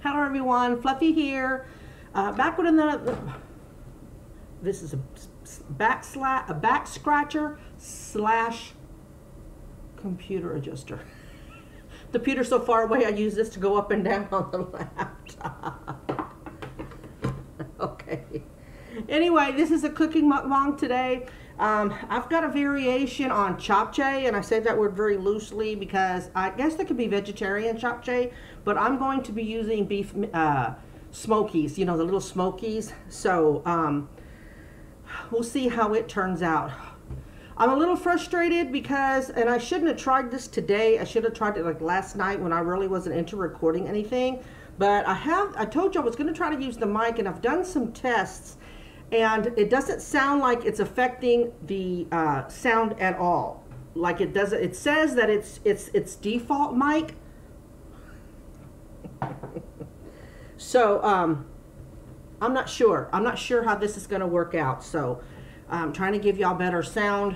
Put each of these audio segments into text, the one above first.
Hello everyone, Fluffy here. Back with another. This is a back scratcher slash computer adjuster. The computer's so far away, I use this to go up and down on the laptop. Okay. Anyway, this is a cooking mukbang today. I've got a variation on Japchae, and I say that word very loosely because I guess there could be vegetarian Japchae, but I'm going to be using beef smokies, you know, the little smokies. So we'll see how it turns out. I'm a little frustrated because, and I shouldn't have tried this today. I should have tried it like last night when I really wasn't into recording anything. But I told you I was going to try to use the mic, and I've done some tests. And it doesn't sound like it's affecting the sound at all. Like it doesn't. It says that it's default mic. So I'm not sure. I'm not sure how this is going to work out. So I'm trying to give y'all better sound.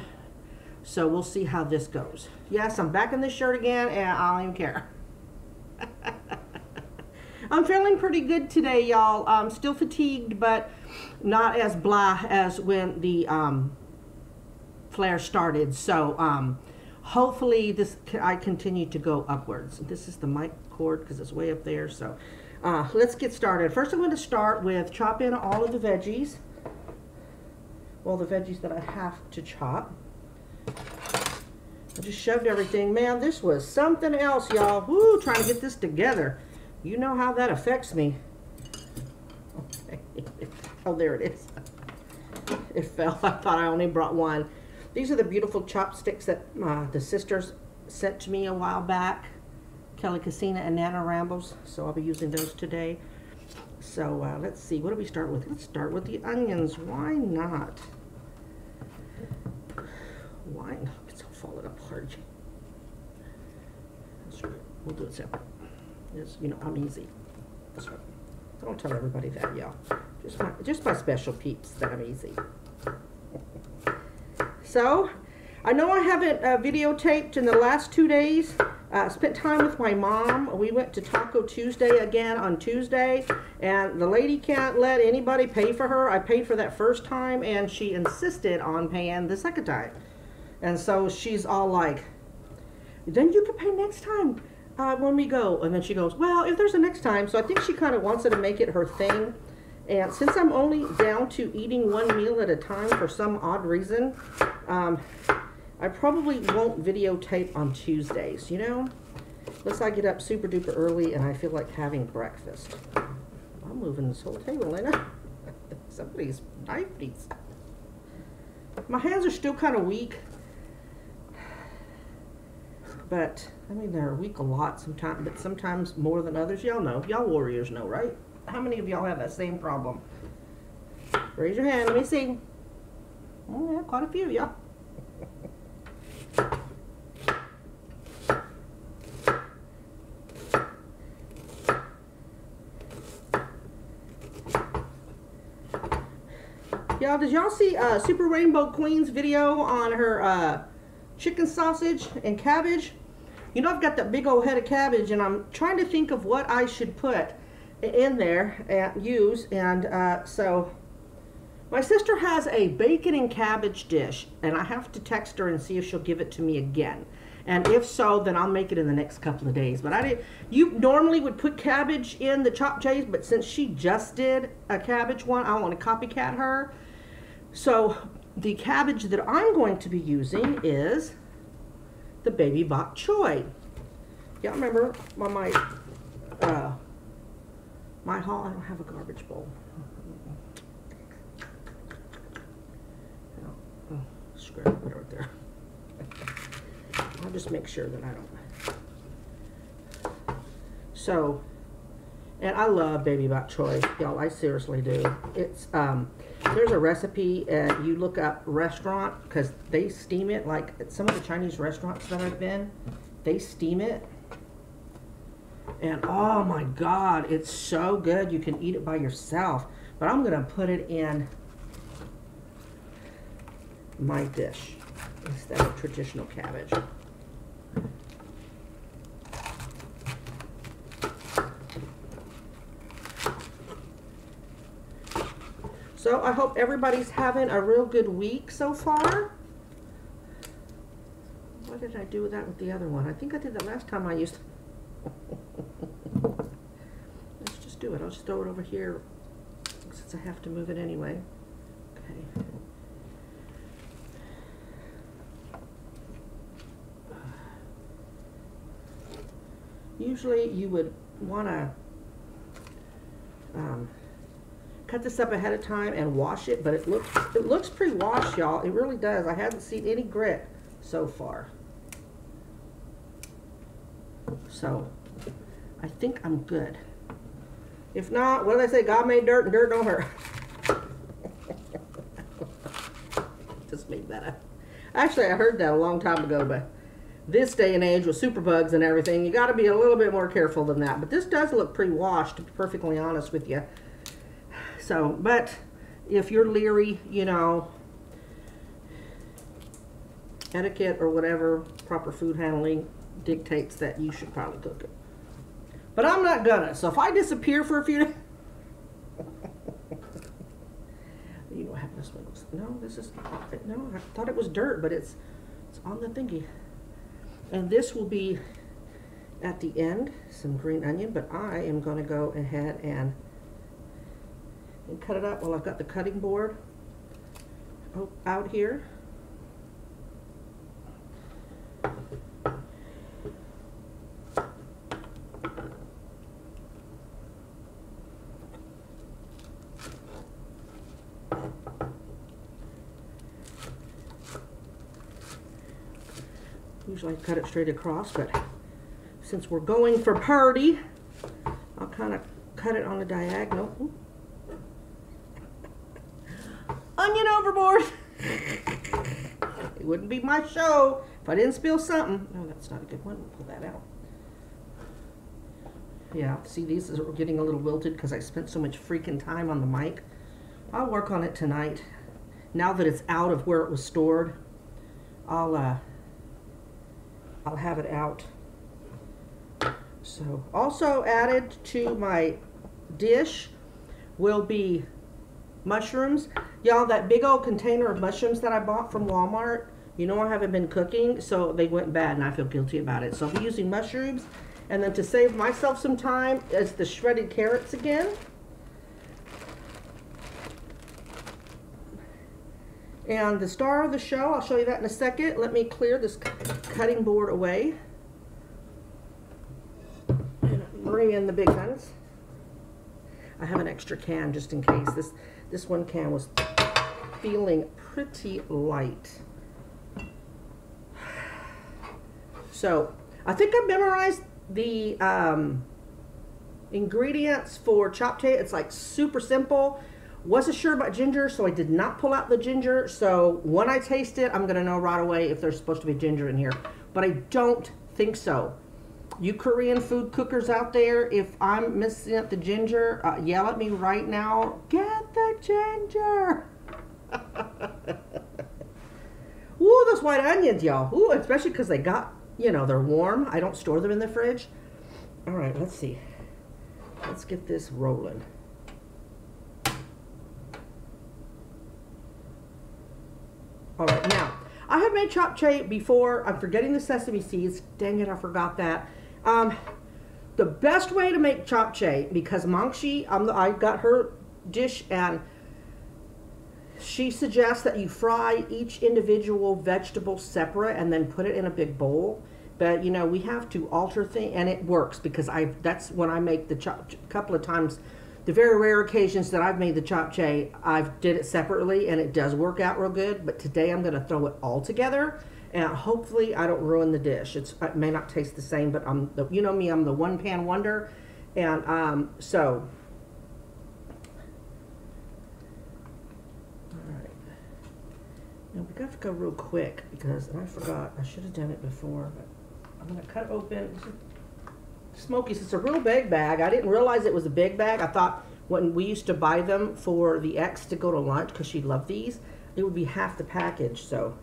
So we'll see how this goes. Yes, I'm back in this shirt again, and I don't even care. I'm feeling pretty good today, y'all. I'm still fatigued, but not as blah as when the flare started. So hopefully I continue to go upwards. This is the mic cord because it's way up there. So let's get started. First, I'm going to start with chopping all of the veggies. Well, the veggies that I have to chop. I just shoved everything. Man, this was something else, y'all. Woo, trying to get this together. You know how that affects me. Okay. Oh, there it is. It fell. I thought I only brought one. These are the beautiful chopsticks that the sisters sent to me a while back. Kelly Casina and Nana Rambles. So I'll be using those today. So let's see. What do we start with? Let's start with the onions. Why not? Why not? It's all falling apart. We'll do it separate. You know, I'm easy. That's right. Don't tell everybody that, y'all. Just my special peeps that I'm easy. So, I know I haven't videotaped in the last 2 days. Spent time with my mom. We went to Taco Tuesday again on Tuesday, and the lady can't let anybody pay for her. I paid for that first time, and she insisted on paying the second time. And so she's all like, then you can pay next time. When we go. And then she goes, well, if there's a next time. So I think she kind of wants to make it her thing. And since I'm only down to eating one meal at a time for some odd reason, I probably won't videotape on Tuesdays, you know? Unless I get up super duper early and I feel like having breakfast. I'm moving this whole table, ain't I? Somebody's knife needs. My hands are still kind of weak. But, I mean, they're weak a lot sometimes, but sometimes more than others. Y'all know. Y'all warriors know, right? How many of y'all have that same problem? Raise your hand. Let me see. Oh, yeah, quite a few, y'all. Y'all, did y'all see Super Rainbow Queen's video on her chicken sausage and cabbage? You know, I've got that big old head of cabbage, and I'm trying to think of what I should put in there and use. And so my sister has a bacon and cabbage dish, and I have to text her and see if she'll give it to me again. And if so, then I'll make it in the next couple of days. But I didn't. You normally would put cabbage in the Japchae, but since she just did a cabbage one, I don't want to copycat her. So the cabbage that I'm going to be using is the baby bok choy. Y'all remember my haul? I don't have a garbage bowl. Oh, scrap it right there. I'll just make sure that I don't. So, and I love baby bok choy, y'all. I seriously do. It's there's a recipe, you look up restaurant, because they steam it, like at some of the Chinese restaurants that I've been, they steam it. And oh my God, it's so good. You can eat it by yourself. But I'm going to put it in my dish instead of traditional cabbage. So I hope everybody's having a real good week so far. What did I do with that with the other one? I think I did that last time I used. Let's just do it. I'll just throw it over here since I have to move it anyway. Okay. Usually you would want to cut this up ahead of time and wash it, but it looks pre-washed, y'all. It really does. I haven't seen any grit so far. So I think I'm good. If not, what do they say? God made dirt and dirt don't hurt. Just made that up. Actually, I heard that a long time ago, but this day and age with superbugs and everything, you got to be a little bit more careful than that. But this does look pre-washed, to be perfectly honest with you. So, but if you're leery, you know, etiquette or whatever, proper food handling dictates that you should probably cook it. But I'm not gonna. So if I disappear for a few days, you know what happened this one? No, this is no. I thought it was dirt, but it's on the thingy. And this will be at the end, some green onion. But I am gonna go ahead and cut it up while I've got the cutting board out here. Usually I cut it straight across, but since we're going for party, I'll kind of cut it on the diagonal. Ooh. Onion overboard! It wouldn't be my show if I didn't spill something. No, that's not a good one. We'll pull that out. Yeah, see, these are getting a little wilted because I spent so much freaking time on the mic. I'll work on it tonight. Now that it's out of where it was stored, I'll have it out. So, also added to my dish will be mushrooms. Y'all, that big old container of mushrooms that I bought from Walmart, you know I haven't been cooking, so they went bad and I feel guilty about it. So I'll be using mushrooms. And then to save myself some time is the shredded carrots again. And the star of the show, I'll show you that in a second. Let me clear this cutting board away. And bring in the big ones. I have an extra can just in case. This one can was feeling pretty light. So, I think I memorized the ingredients for Japchae. It's like super simple. Wasn't sure about ginger, so I did not pull out the ginger. So when I taste it, I'm going to know right away if there's supposed to be ginger in here. But I don't think so. You Korean food cookers out there, if I'm missing up the ginger, yell at me right now. Get the ginger! Ooh, those white onions, y'all. Ooh, especially because they got, you know, they're warm. I don't store them in the fridge. All right, let's see. Let's get this rolling. All right, now, I have made Japchae before. I'm forgetting the sesame seeds. Dang it, I forgot that. The best way to make Japchae, because Mangshi, I got her dish, and she suggests that you fry each individual vegetable separate and then put it in a big bowl. But, you know, we have to alter things, and it works because that's when I make the Japchae. A couple of times, the very rare occasions that I've made the Japchae, I've did it separately, and it does work out real good. But today I'm going to throw it all together, and hopefully I don't ruin the dish. It may not taste the same, but you know me, I'm the one-pan wonder, and so. All right. Now we got to go real quick because I forgot. I should have done it before, but I'm going to cut open. Smokies, it's a real big bag. I didn't realize it was a big bag. I thought when we used to buy them for the ex to go to lunch, because she loved these, it would be half the package. So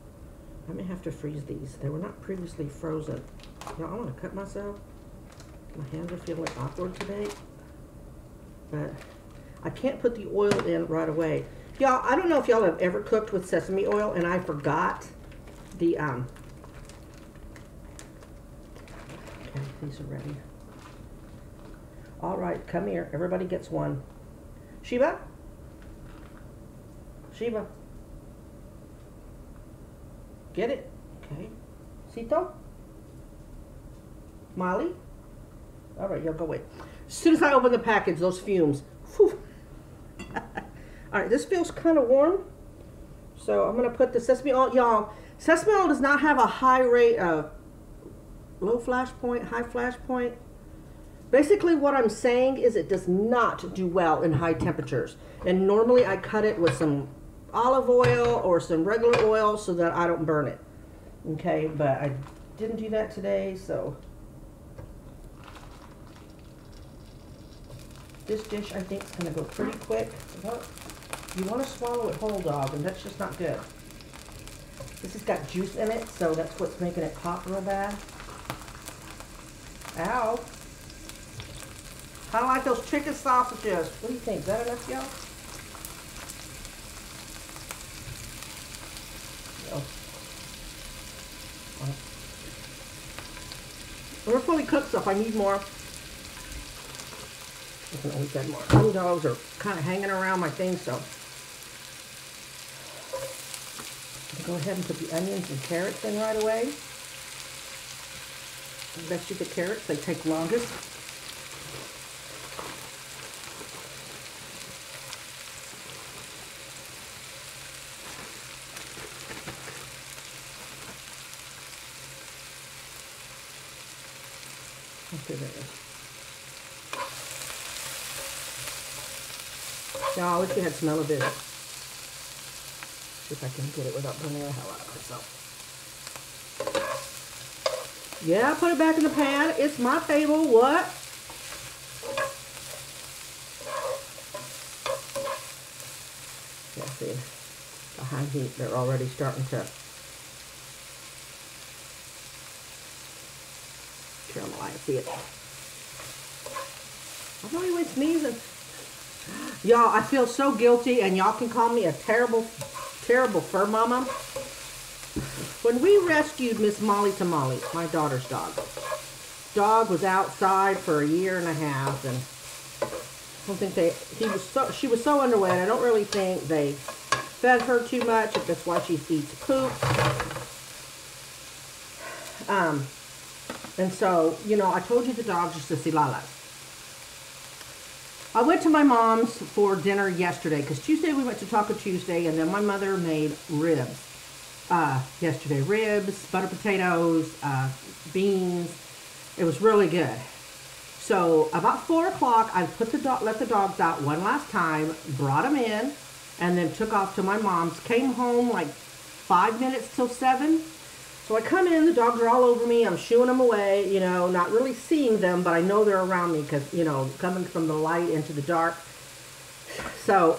I may have to freeze these. They were not previously frozen. Now I want to cut myself. My hands are feeling awkward today. But I can't put the oil in right away. Y'all, I don't know if y'all have ever cooked with sesame oil, and I forgot the, okay, these are ready. All right, come here. Everybody gets one. Sheba? Sheba? Get it? Okay. Sito? Molly? All right, y'all go away. As soon as I open the package, those fumes. Whew. All right, this feels kind of warm. So I'm going to put the sesame oil. Y'all, sesame oil does not have a high rate of low flash point, high flash point. Basically what I'm saying is it does not do well in high temperatures. And normally I cut it with some olive oil or some regular oil so that I don't burn it. Okay, but I didn't do that today, so. This dish I think is going to go pretty quick. You want to swallow it whole, dog, and that's just not good. This has got juice in it, so that's what's making it pop real bad. Ow. I like those chicken sausages. What do you think? Is that enough, y'all? No. We're fully cooked stuff. I need more. I can always add more. Some dogs are kind of hanging around my thing, so I'll go ahead and put the onions and carrots in right away. Especially the carrots, they take longest. Okay, there it is. Now, I wish you had smell of this. See if I can get it without burning the hell out of myself. Yeah, put it back in the pan. It's my table. What? Yeah, see, the high heat, they're already starting to caramelize. See it? I'm not even sneezing. Y'all, I feel so guilty, and y'all can call me a terrible, terrible fur mama. When we rescued Miss Molly Tamale, my daughter's dog was outside for 1.5 years, and I don't think she was so underweight. I don't really think they fed her too much. That's why she eats poop. And so, you know, I told you the dog's just a silalas. I went to my mom's for dinner yesterday, because Tuesday we went to Taco Tuesday, and then my mother made ribs yesterday. Ribs, butter potatoes, beans. It was really good. So about 4 o'clock, I let the dogs out one last time, brought them in, and then took off to my mom's. Came home like 5 minutes till 7. So I come in, the dogs are all over me, I'm shooing them away, you know, not really seeing them, but I know they're around me because, you know, coming from the light into the dark. So,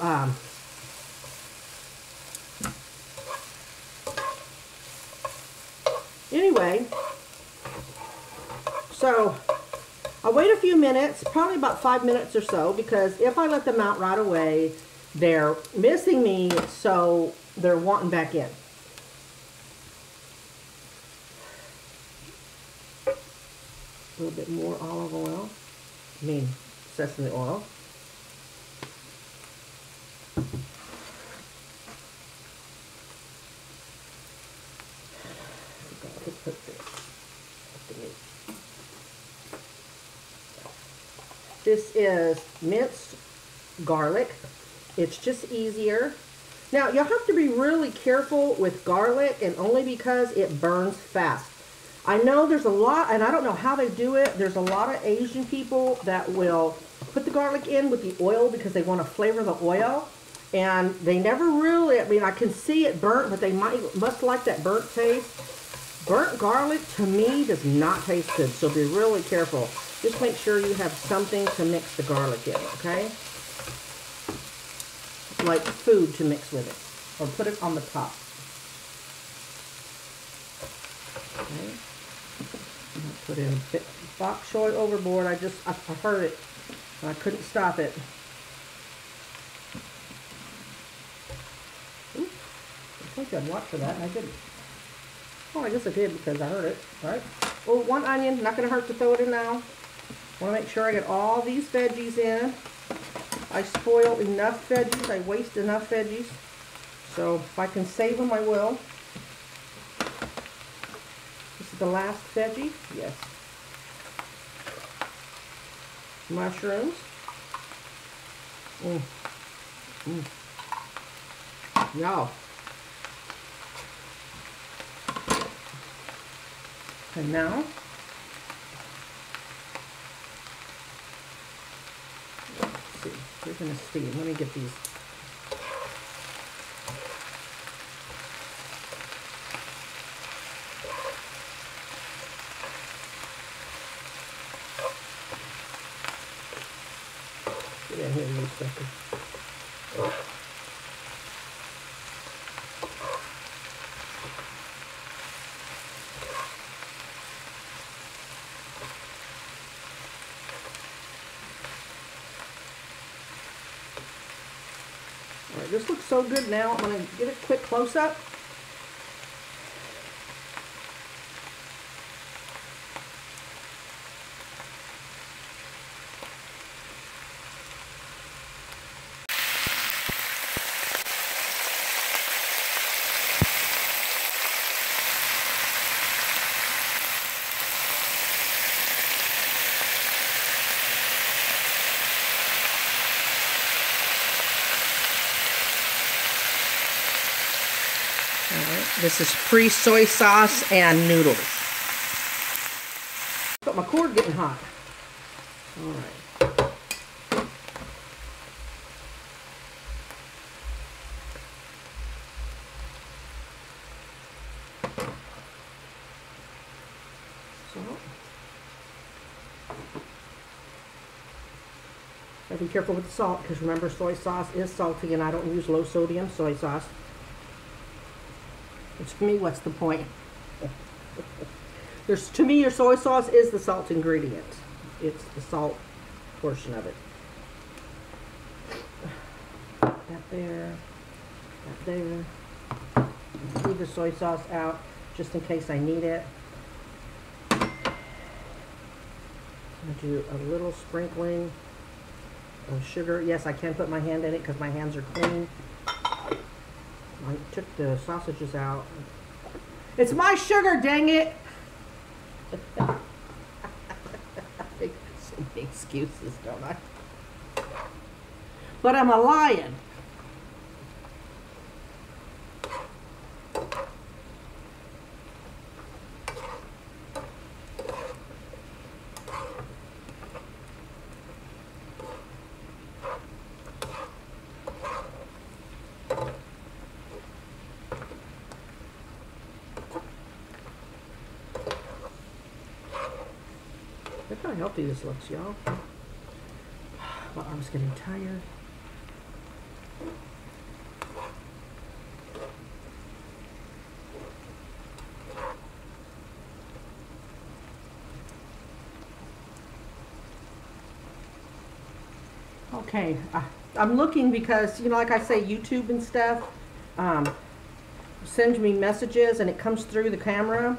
anyway, so I wait a few minutes, probably about 5 minutes or so, because if I let them out right away, they're missing me, so they're wanting back in. A little bit more olive oil, sesame oil. Forgot to put this. This is minced garlic. It's just easier. Now, you'll have to be really careful with garlic, and only because it burns fast. I know there's a lot, and I don't know how they do it. There's a lot of Asian people that will put the garlic in with the oil because they want to flavor the oil. And they never really, I mean, I can see it burnt, but they must like that burnt taste. Burnt garlic, to me, does not taste good, so be really careful. Just make sure you have something to mix the garlic in, okay? Like food to mix with it, or put it on the top. Okay. Put in bok choy overboard. I heard it, and I couldn't stop it. I'd watch for that, and I didn't. Well, I guess I did because I heard it, right? Oh, 1 onion, not going to hurt to throw it in now. Want to make sure I get all these veggies in. I spoil enough veggies, I waste enough veggies. So if I can save them, I will. This is the last veggie, yes. Mushrooms. Yall. And now, let's see, we're going to steam. Let me get these. Get in here, you sucker. Alright, this looks so good now. I'm going to get a quick close-up. This is pre-soy sauce and noodles. But my cord getting hot. All right. So, gotta be careful with the salt because remember, soy sauce is salty, and I don't use low sodium soy sauce. Which to me, what's the point? To me, your soy sauce is the salt ingredient. It's the salt portion of it. That there. That there. Leave the soy sauce out just in case I need it. I'm going to do a little sprinkling of sugar. Yes, I can put my hand in it because my hands are clean. I took the sausages out. It's my sugar, dang it! I make so many excuses, don't I? But I'm a lion. Look how healthy this looks, y'all. My arm's getting tired. Okay, I'm looking because, you know, like I say, YouTube and stuff sends me messages and it comes through the camera.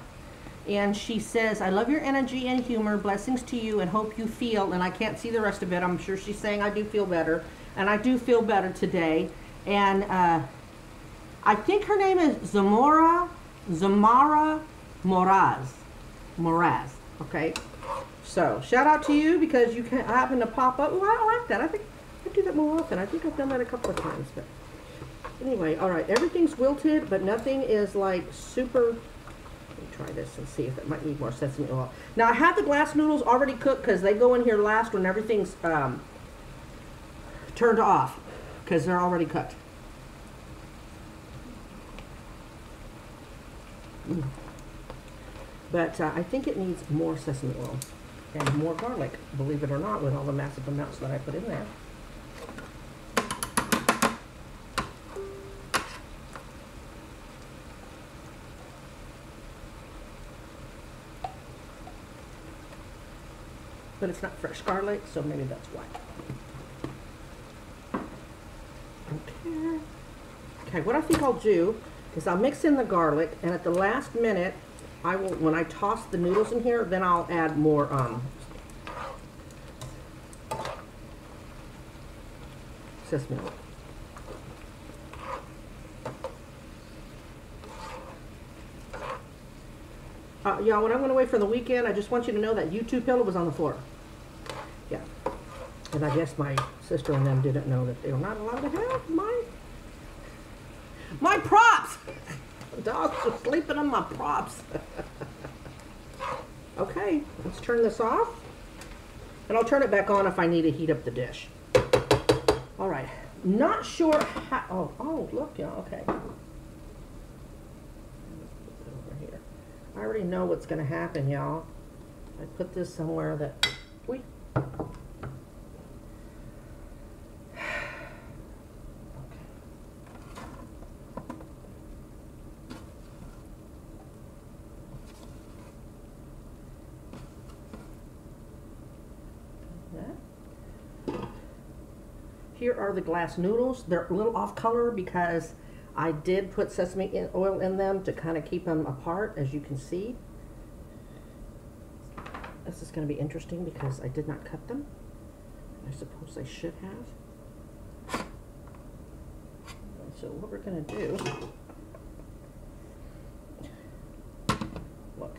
And she says, I love your energy and humor. Blessings to you and hope you feel. And I can't see the rest of it. I'm sure she's saying I do feel better. And I do feel better today. And I think her name is Zamora Moraz. Okay. So shout out to you because you happen to pop up. Oh, I like that. I think I do that more often. I think I've done that a couple of times. But anyway, all right. Everything's wilted, but nothing is like super. Let me try this and see if it might need more sesame oil. Now I have the glass noodles already cooked because they go in here last when everything's turned off because they're already cooked. But I think it needs more sesame oil and more garlic, believe it or not, with all the massive amounts that I put in there. But it's not fresh garlic, so maybe that's why. Okay. Okay, what I think I'll do is I'll mix in the garlic, and at the last minute, I will, when I toss the noodles in here, then I'll add more sesame oil. Y'all, when I went away for the weekend, I just want you to know that YouTube pillow was on the floor. Yeah. And I guess my sister and them didn't know that they were not allowed to have my props. The dogs are sleeping on my props. Okay, let's turn this off. And I'll turn it back on if I need to heat up the dish. All right. Not sure how... Oh, look, y'all. Okay. I already know what's going to happen, y'all. I put this somewhere that... Okay. Here are the glass noodles. They're a little off color because I did put sesame oil in them to kind of keep them apart, as you can see. This is going to be interesting because I did not cut them. I suppose I should have. So what we're going to do, look.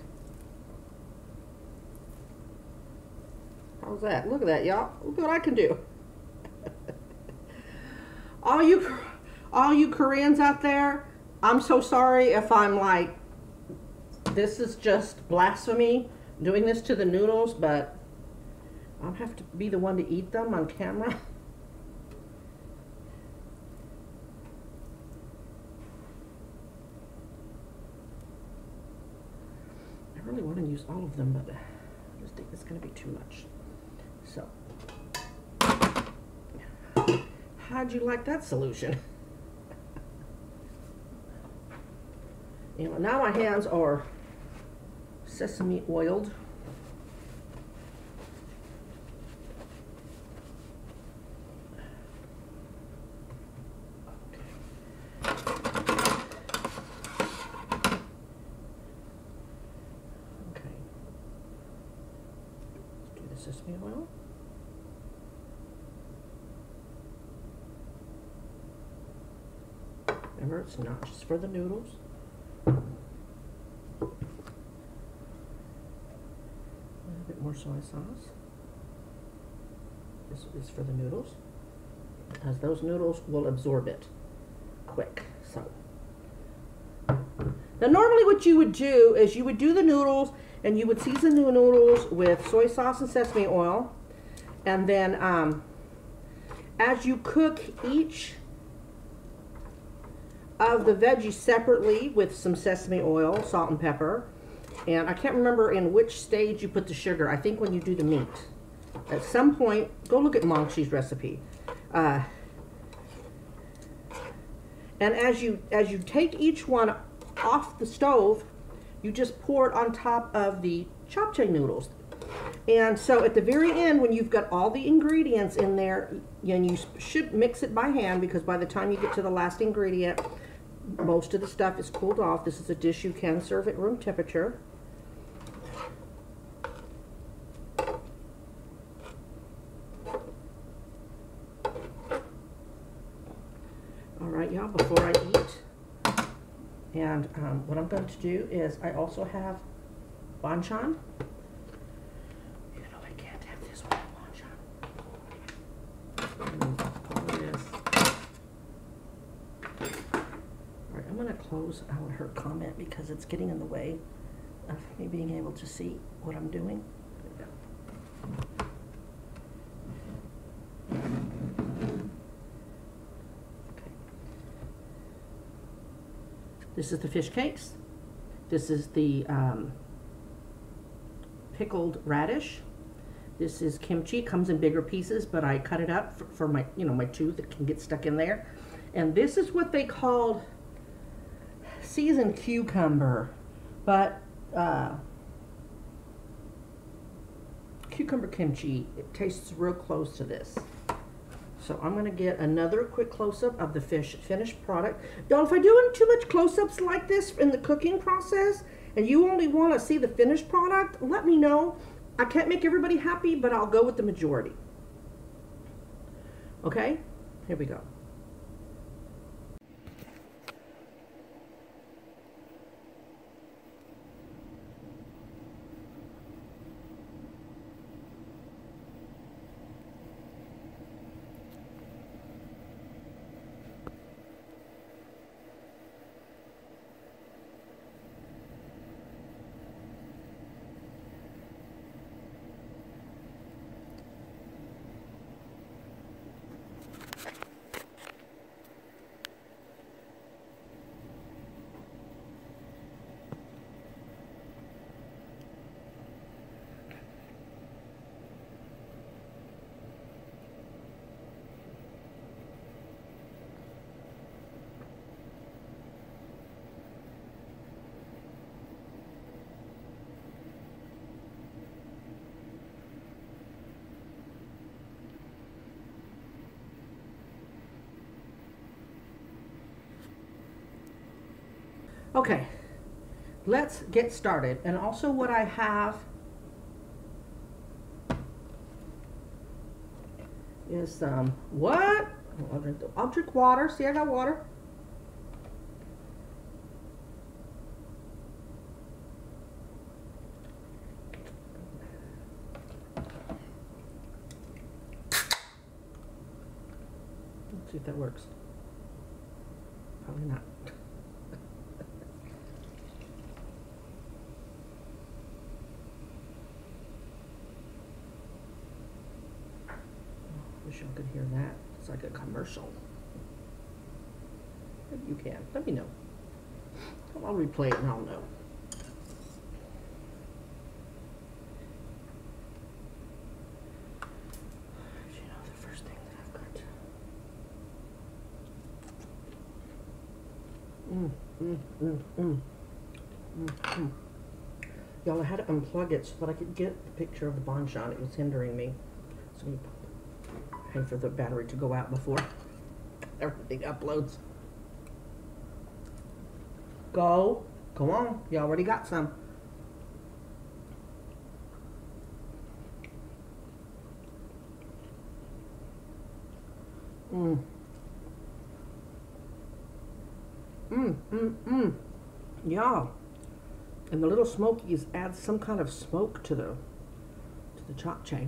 How's that? Look at that, y'all. Look what I can do. All you Koreans out there, I'm so sorry if I'm like, this is just blasphemy, doing this to the noodles, but I'll have to be the one to eat them on camera. I really want to use all of them, but I just think it's going to be too much. So, how'd you like that solution? You know, now my hands are sesame oiled. Okay. Let's do the sesame oil. Remember, it's not just for the noodles. More soy sauce. This is for the noodles, because those noodles will absorb it quick. So now normally what you would do is you would do the noodles and you would season the noodles with soy sauce and sesame oil, and then as you cook each of the veggies separately with some sesame oil, salt and pepper. And I can't remember in which stage you put the sugar. I think when you do the meat. At some point, go look at Mongshi's recipe. And as you take each one off the stove, you just pour it on top of the Japchae noodles. And so at the very end, when you've got all the ingredients in there, and you should mix it by hand, because by the time you get to the last ingredient, most of the stuff is cooled off. This is a dish you can serve at room temperature. All right, y'all, before I eat, and what I'm going to do is I also have banchan. You know I can't have this without banchan. All right, I'm going to close out her comment because it's getting in the way of me being able to see what I'm doing. This is the fish cakes. This is the pickled radish. This is kimchi. Comes in bigger pieces, but I cut it up for my, my tooth that can get stuck in there. And this is what they called seasoned cucumber, but cucumber kimchi. It tastes real close to this. So I'm going to get another quick close-up of the finished product. Y'all, if I'm doing too much close-ups like this in the cooking process and you only want to see the finished product, let me know. I can't make everybody happy, but I'll go with the majority. Okay? Here we go. Okay, let's get started. And also what I have is some, I'll drink water. See, I got water. Let's see if that works. Probably not. Wish y'all could hear that. It's like a commercial. Maybe you can. Let me know. I'll replay it and I'll know. You know, the first thing that I've got. Y'all, I had to unplug it so that I could get the picture of the banchan. It was hindering me. So you pay for the battery to go out before everything uploads. Go on, you already got some. Y'all, and the little smokies add some kind of smoke to the japchae.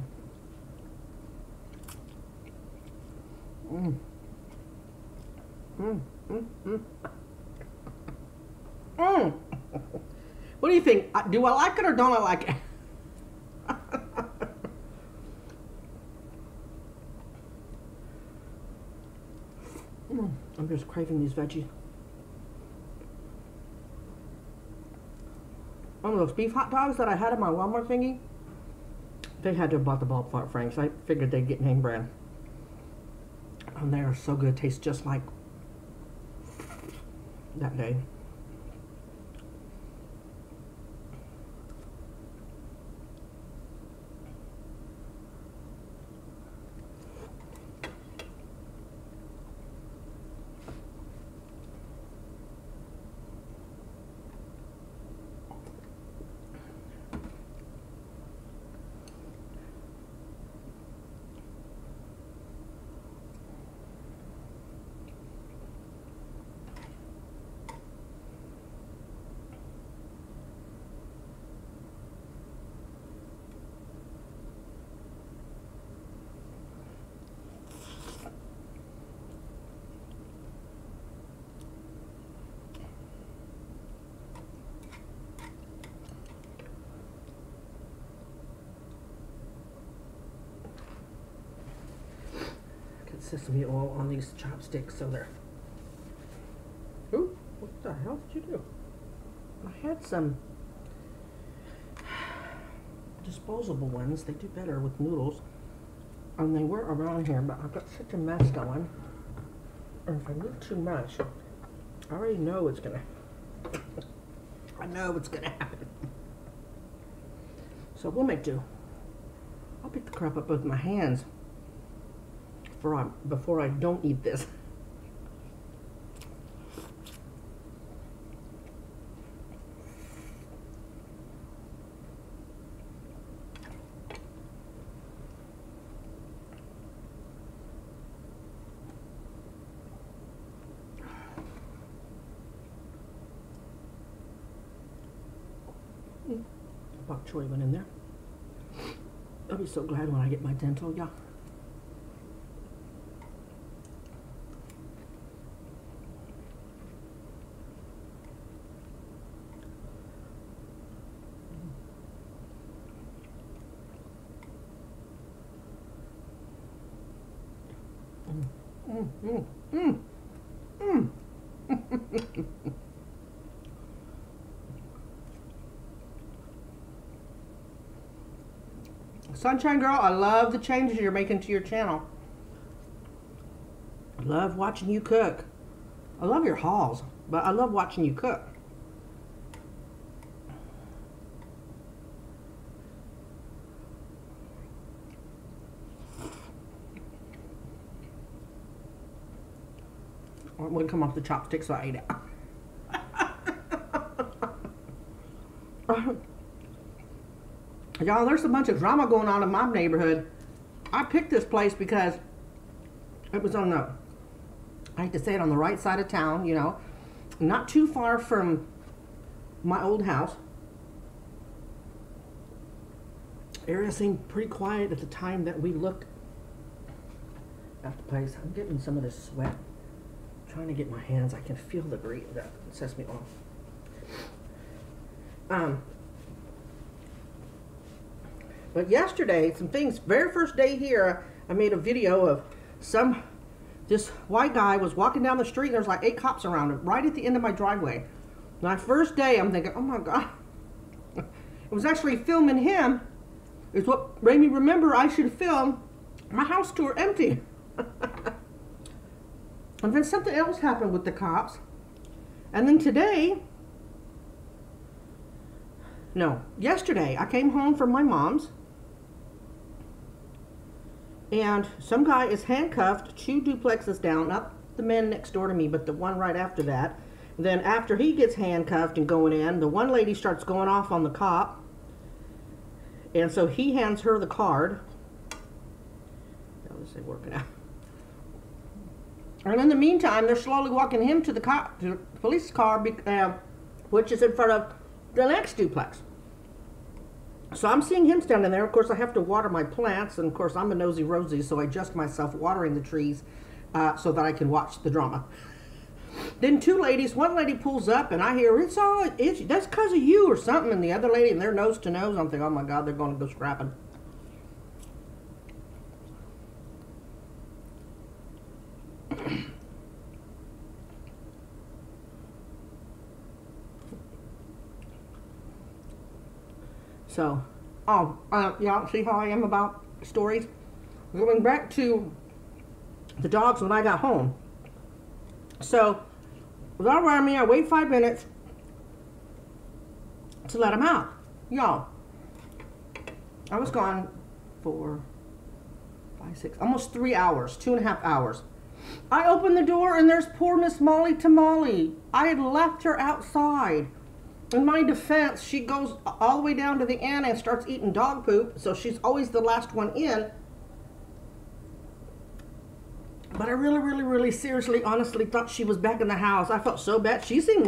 What do you think? Do I like it or don't I like it? I'm just craving these veggies. Oh, those beef hot dogs that I had in my Walmart thingy, they had to have bought the ballpark franks. I figured they'd get name brand. And they are so good. Taste just like that day. Sesame oil on these chopsticks so they're... Ooh, what the hell did you do? I had some disposable ones. They do better with noodles. And they were around here, but I've got such a mess going. And if I do too much, I already know it's gonna... I know it's gonna happen. So we'll make do. I'll pick the crap up with my hands. before I don't eat this. Bok choy went in there. I'll be so glad when I get my dental, yeah. Sunshine Girl, I love the changes you're making to your channel. I love watching you cook. I love your hauls, but I love watching you cook. It wouldn't come off the chopsticks, so I ate it. Y'all, there's a bunch of drama going on in my neighborhood. I picked this place because it was on the, I hate to say it, on the right side of town, you know, not too far from my old house. Area seemed pretty quiet at the time that we looked at the place. I'm getting some of this sweat. I'm trying to get my hands. I can feel the grease that sets me off. But yesterday, some things, very first day here, I made a video of this white guy was walking down the street and there was like 8 cops around him, right at the end of my driveway. My first day, I'm thinking, oh my God. It was actually filming him. It's what made me remember I should film my house tour empty. And then something else happened with the cops. And then yesterday, I came home from my mom's. And some guy is handcuffed 2 duplexes down, not the man next door to me, but the one right after that. Then after he gets handcuffed and going in, the one lady starts going off on the cop. And so he hands her the card. This ain't working out. And in the meantime, they're slowly walking him to the police car, which is in front of the next duplex. So I'm seeing him standing there. Of course, I have to water my plants, and of course, I'm a nosy Rosie, so I adjust myself watering the trees so that I can watch the drama. Then 2 ladies, one lady pulls up, and I hear, that's because of you or something, and the other lady, and they're nose to nose. I'm thinking, oh my God, they're going to go scrapping. So, y'all see how I am about stories? Going back to the dogs when I got home. So, without around me, I wait 5 minutes to let them out. Y'all, I was gone for 5, 6, almost 3 hours, 2.5 hours. I opened the door and there's poor Miss Molly Tamale. I had left her outside. In my defense, she goes all the way down to the end and starts eating dog poop, so she's always the last one in. But I really, really, really seriously, honestly thought she was back in the house. I felt so bad. She seemed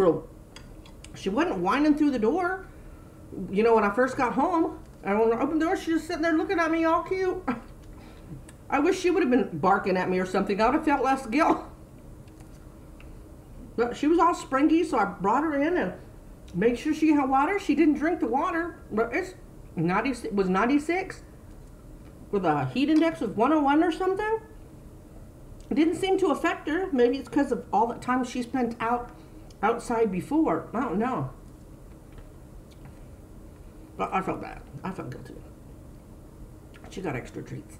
she wasn't whining through the door, you know, when I first got home. And when I opened the door, she was sitting there looking at me all cute. I wish she would have been barking at me or something. I would have felt less guilt. But she was all springy, so I brought her in and made sure she had water. She didn't drink the water, but it was 96 with a heat index of 101 or something. It didn't seem to affect her. Maybe it's because of all the time she spent outside before. I don't know. But I felt bad. I felt guilty. She got extra treats.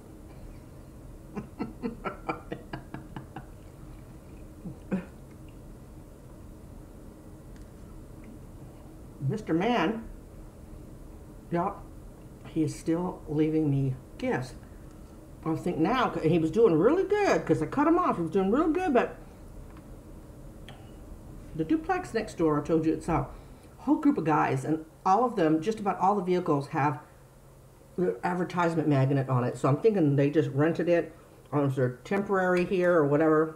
Mr. Man, yeah, he is still leaving me gifts. I think now, he was doing really good because I cut him off. He was doing real good, but the duplex next door, I told you, it's a whole group of guys, and all of them, just about all the vehicles have the advertisement magnet on it. So I'm thinking they just rented it, or if they're temporary here or whatever,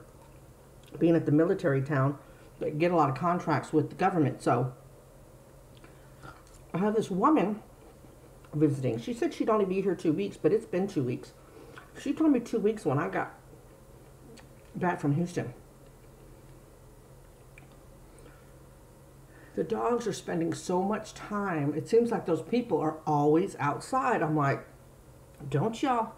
being at the military town, they get a lot of contracts with the government. So I have this woman visiting. She said she'd only be here 2 weeks, but it's been 2 weeks. She told me 2 weeks when I got back from Houston. The dogs are spending so much time. It seems like those people are always outside. I'm like, don't y'all?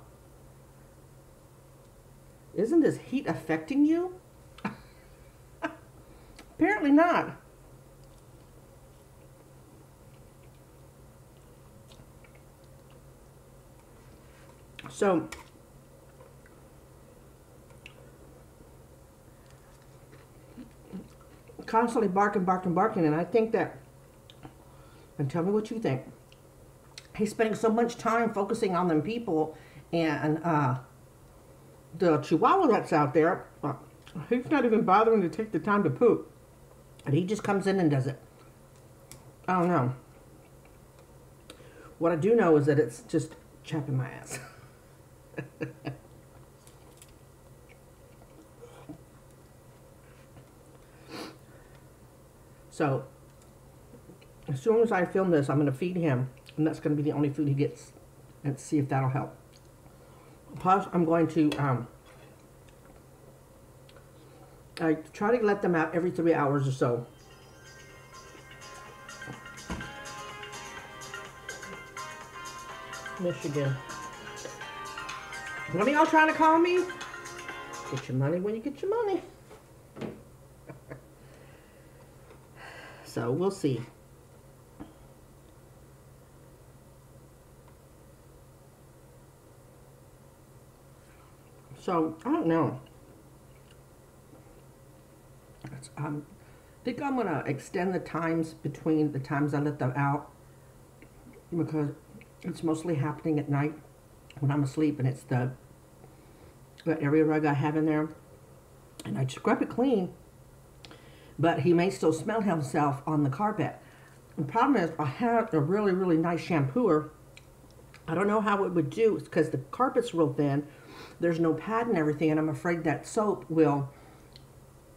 Isn't this heat affecting you? Apparently not. So, constantly barking, and I think that, and tell me what you think, he's spending so much time focusing on them people, and the Chihuahua that's out there, he's not even bothering to take the time to poop, and he just comes in and does it. I don't know. What I do know is that it's just chapping my ass. So, as soon as I film this, I'm going to feed him, and that's going to be the only food he gets, and see if that'll help. Plus, I'm going to I try to let them out every 3 hours or so. Michigan. What are y'all trying to call me? Get your money when you get your money. So we'll see. So I don't know. I think I'm gonna extend the times between the times I let them out, because it's mostly happening at night when I'm asleep, and it's the area rug I have in there, and I scrub it clean, but he may still smell himself on the carpet. The problem is I had a really, really nice shampooer. I don't know how it would do, because the carpet's real thin, there's no pad and everything, and I'm afraid that soap will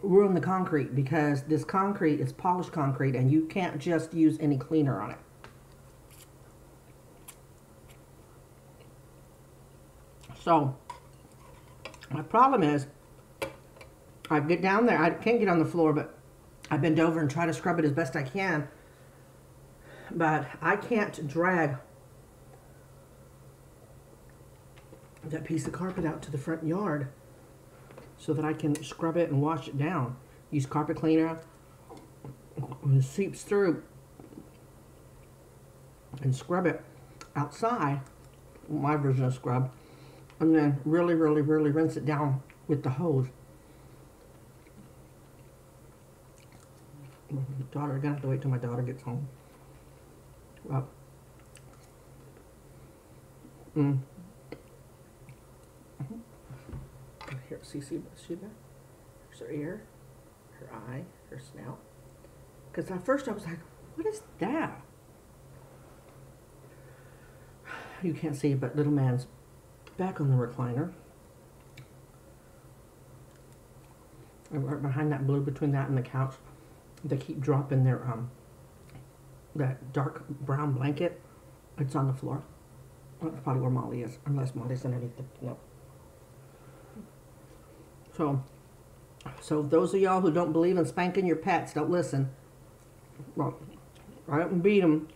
ruin the concrete, because this concrete is polished concrete and you can't just use any cleaner on it. So my problem is I get down there, I can't get on the floor, but I bend over and try to scrub it as best I can, but I can't drag that piece of carpet out to the front yard so that I can scrub it and wash it down. Use carpet cleaner, and it seeps through, and scrub it outside, my version of scrub, and then really, really, really rinse it down with the hose. Daughter, I'm gonna have to wait till my daughter gets home. Well, Here, see that? Here's her ear, her eye, her snout. Because at first I was like, what is that? You can't see it, but little man's back on the recliner. And right behind that blue, between that and the couch, they keep dropping their, that dark brown blanket. It's on the floor. That's probably where Molly is, unless Molly's underneath the, no. So those of y'all who don't believe in spanking your pets, don't listen. Well, I didn't beat him,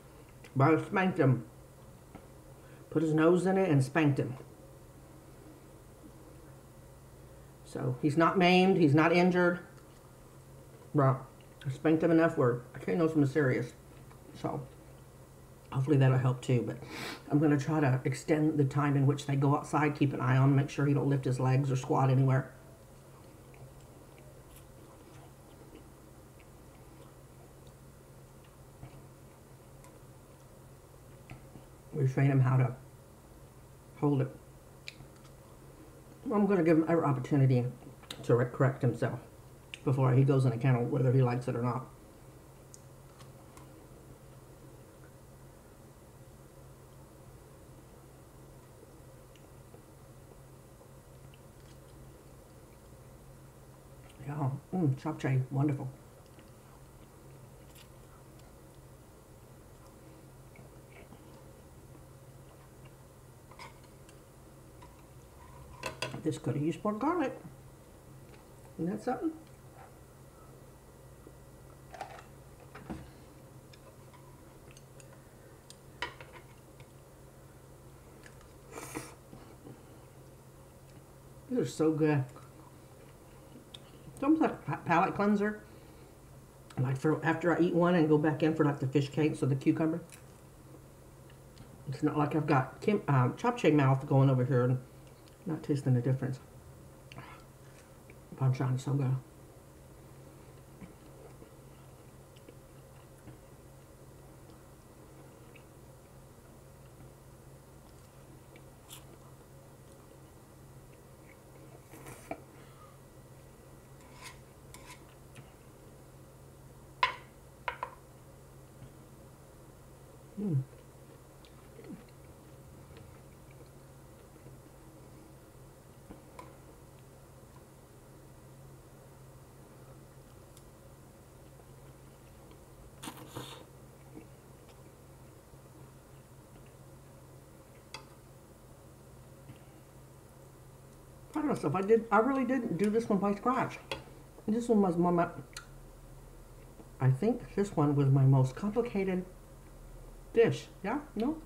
but I spanked him. Put his nose in it and spanked him. So he's not maimed, he's not injured. But I spanked him enough where I can't know something serious. So hopefully that'll help too. But I'm going to try to extend the time in which they go outside, keep an eye on him, make sure he don't lift his legs or squat anywhere. We train him how to hold it. I'm going to give him every opportunity to correct himself before he goes in a kennel, whether he likes it or not. Yeah, Japchae, wonderful. This could have used more garlic. Isn't that something? These are so good. It's almost like a palate cleanser. Like for after I eat one and go back in for like the fish cakes or the cucumber. It's not like I've got Japchae mouth going over here and not tasting the difference. Banchan is so good. Proud of myself. I really didn't do this one by scratch. This one was I think this one was my most complicated dish. Yeah? No?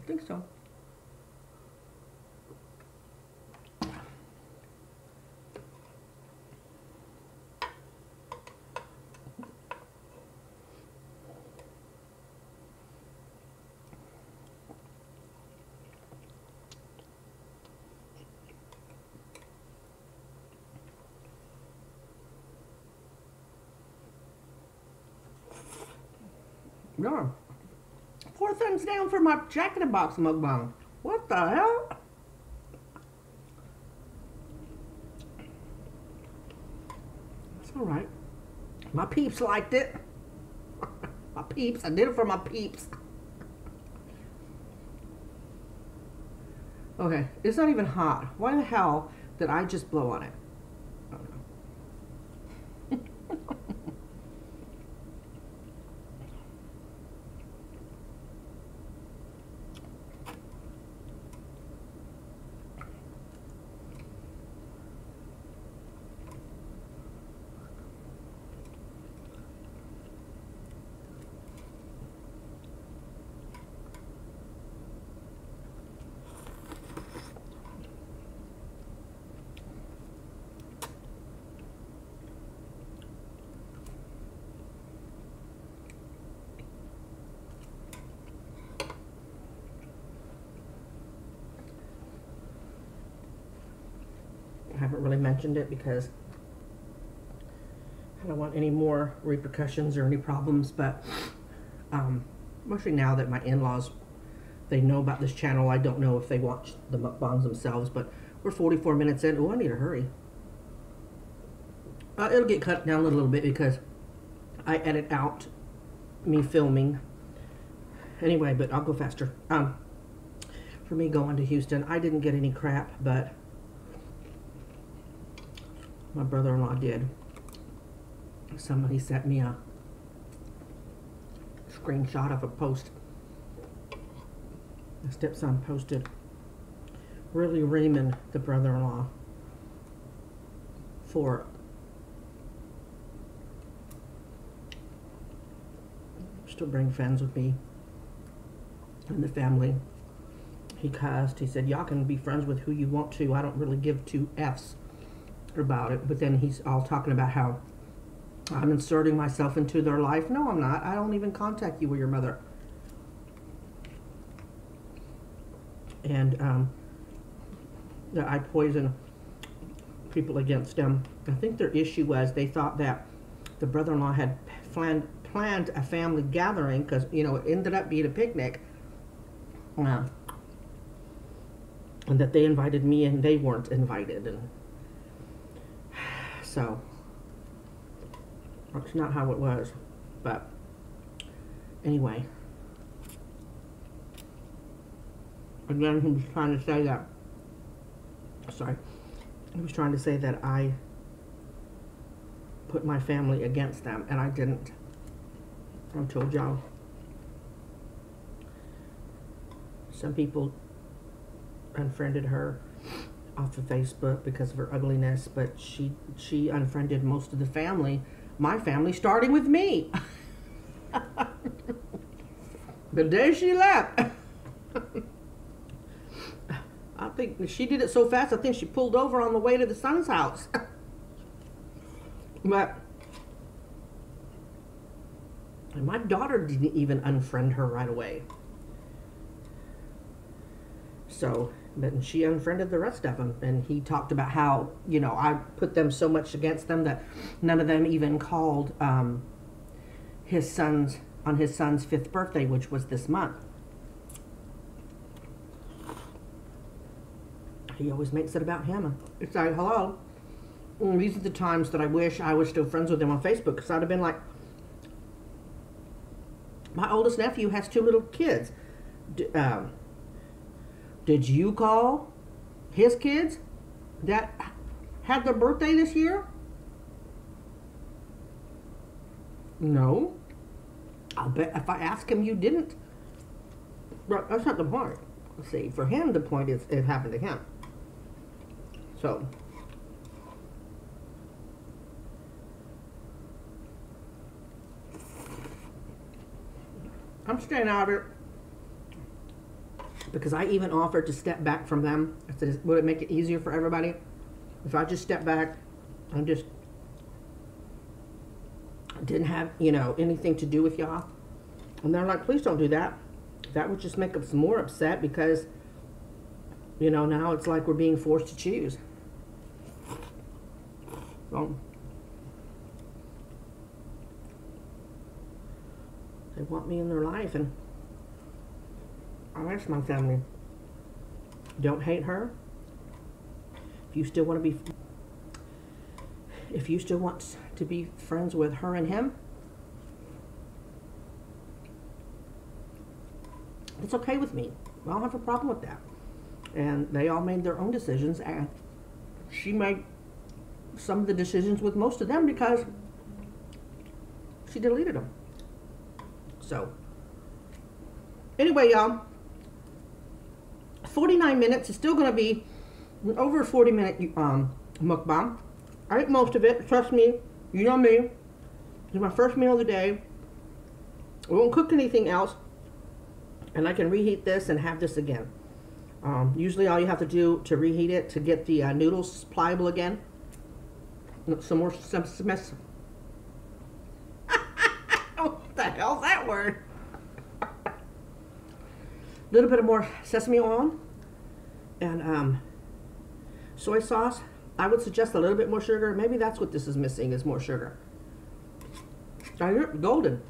I think so. Yeah. 4 thumbs down for my Jack in the Box mukbang. What the hell? It's alright. My peeps liked it. My peeps. I did it for my peeps. Okay, it's not even hot. Why the hell did I just blow on it? I don't know. I haven't really mentioned it because I don't want any more repercussions or any problems, but mostly now that my in-laws, they know about this channel. I don't know if they watch the mukbangs themselves, but we're 44 minutes in. Oh, I need to hurry. It'll get cut down a little bit because I edit out me filming. Anyway, but I'll go faster. For me going to Houston, I didn't get any crap, but my brother-in-law did. Somebody sent me a screenshot of a post. My stepson posted really reaming the brother-in-law for still bring friends with me and the family. He cussed. He said, y'all can be friends with who you want to. I don't really give two F's about it. But then he's all talking about how I'm inserting myself into their life. No, I'm not. I don't even contact you or your mother. And that I poison people against them. I think their issue was they thought that the brother-in-law had planned a family gathering because, you know, it ended up being a picnic. and that they invited me and they weren't invited. And so that's not how it was. But anyway, again, he was trying to say that, sorry, he was trying to say that I put my family against them, and I didn't. I told y'all. Some people unfriended her off of Facebook because of her ugliness, but she unfriended most of the family, my family, starting with me. The day she left. I think she did it so fast, I think she pulled over on the way to the son's house. But my daughter didn't even unfriend her right away. So, but she unfriended the rest of them. And he talked about how, you know, I put them so much against them that none of them even called his son's, on his son's 5th birthday, which was this month. He always makes it about him. It's like, hello. And these are the times that I wish I was still friends with him on Facebook, because I'd have been like, my oldest nephew has 2 little kids. Did you call his kids that had their birthday this year? No. I'll bet if I ask him, you didn't. But that's not the point. See, for him, the point is it happened to him. So, I'm staying out of it because I even offered to step back from them. I said, would it make it easier for everybody if I just step back and just didn't have, you know, anything to do with y'all? And they're like, please don't do that. That would just make us more upset because, you know, now it's like we're being forced to choose. So, they want me in their life, and I asked my family, don't hate her. If you still want to be friends with her and him, it's okay with me. I don't have a problem with that. And they all made their own decisions, and she made some of the decisions with most of them because she deleted them. So, anyway, y'all, 49 minutes is still going to be over a 40-minute mukbang. I ate most of it. Trust me, you know me. It's my first meal of the day. I won't cook anything else, and I can reheat this and have this again. Usually all you have to do to reheat it to get the noodles pliable again. Some more what the hell's that word? A little bit of more sesame oil and soy sauce. I would suggest a little bit more sugar. Maybe that's what this is missing, is more sugar. Now you're golden.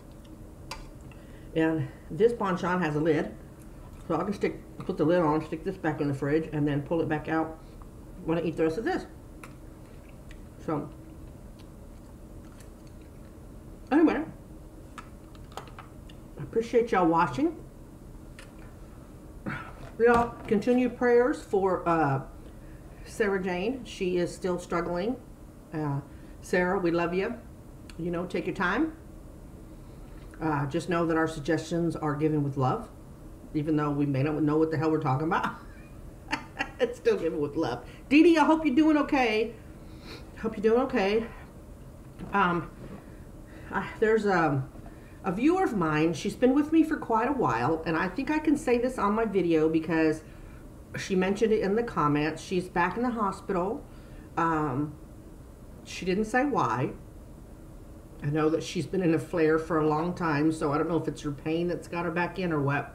And this banchan has a lid. So I can put the lid on, stick this back in the fridge, and then pull it back out when I eat the rest of this. So, anyway, I appreciate y'all watching. Y'all continue prayers for Sarah Jane. She is still struggling. Sarah, we love you. You know, take your time. Just know that our suggestions are given with love. Even though we may not know what the hell we're talking about. It's still given with love. Dee Dee, I hope you're doing okay. Hope you're doing okay. There's a viewer of mine. She's been with me for quite a while, and I think I can say this on my video because she mentioned it in the comments. She's back in the hospital. She didn't say why. I know that she's been in a flare for a long time, so I don't know if it's her pain that's got her back in or what.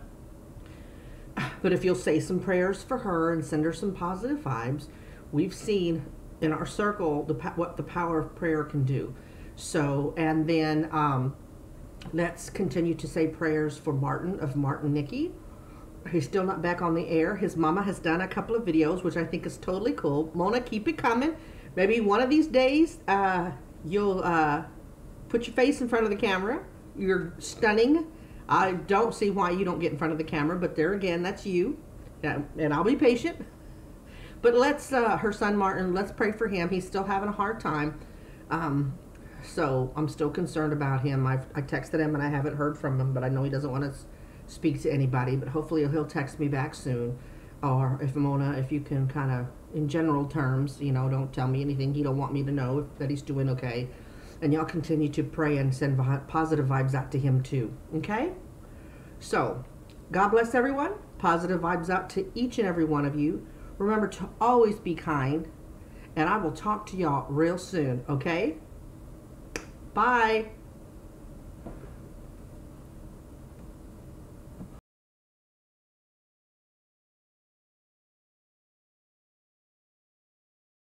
But if you'll say some prayers for her and send her some positive vibes, we've seen in our circle what the power of prayer can do. So, and then let's continue to say prayers for Martin of Martin Nicky. He's still not back on the air. His mama has done a couple of videos, which I think is totally cool. Mona, keep it coming. Maybe one of these days, you'll put your face in front of the camera. You're stunning. I don't see why you don't get in front of the camera, but there again, that's you. And I'll be patient. But let's, her son Martin, let's pray for him. He's still having a hard time. So I'm still concerned about him. I texted him and I haven't heard from him, but I know he doesn't want to speak to anybody, but hopefully he'll text me back soon. Or if Mona, if you can kind of, in general terms, you know, don't tell me anything you don't want me to know, that he's doing okay. And y'all continue to pray and send positive vibes out to him too, okay? So, God bless everyone. Positive vibes out to each and every one of you. Remember to always be kind, and I will talk to y'all real soon, okay? Bye.